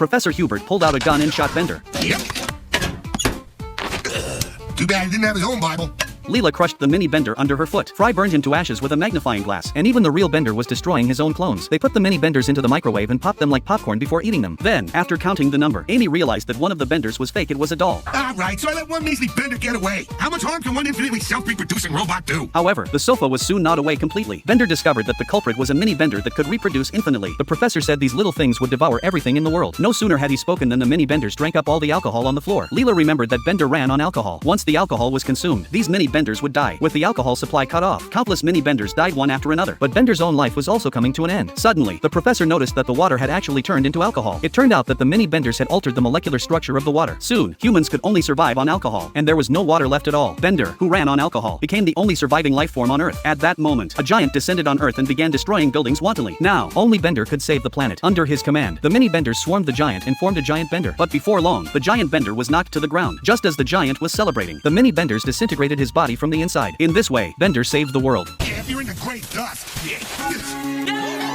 Professor Hubert pulled out a gun and shot Bender. Yep. Too bad he didn't have his own Bible. Leela crushed the mini Bender under her foot. Fry burned him to ashes with a magnifying glass, and even the real Bender was destroying his own clones. They put the mini Benders into the microwave and popped them like popcorn before eating them. Then, after counting the number, Amy realized that one of the Benders was fake. It was a doll. Alright, so I let one measly Bender get away. How much harm can one infinitely self-reproducing robot do? However, the sofa was soon gnawed away completely. Bender discovered that the culprit was a mini Bender that could reproduce infinitely. The professor said these little things would devour everything in the world. No sooner had he spoken than the mini Benders drank up all the alcohol on the floor. Leela remembered that Bender ran on alcohol. Once the alcohol was consumed, these mini Benders would die. With the alcohol supply cut off, countless mini Benders died one after another. But Bender's own life was also coming to an end. Suddenly, the professor noticed that the water had actually turned into alcohol. It turned out that the mini Benders had altered the molecular structure of the water. Soon, humans could only survive on alcohol, and there was no water left at all. Bender, who ran on alcohol, became the only surviving life form on Earth. At that moment, a giant descended on Earth and began destroying buildings wantonly. Now, only Bender could save the planet. Under his command, the mini Benders swarmed the giant and formed a giant Bender. But before long, the giant Bender was knocked to the ground. Just as the giant was celebrating, the mini Benders disintegrated his body from the inside. In this way, Bender saved the world. Yeah, if you're in the great dust. Yeah.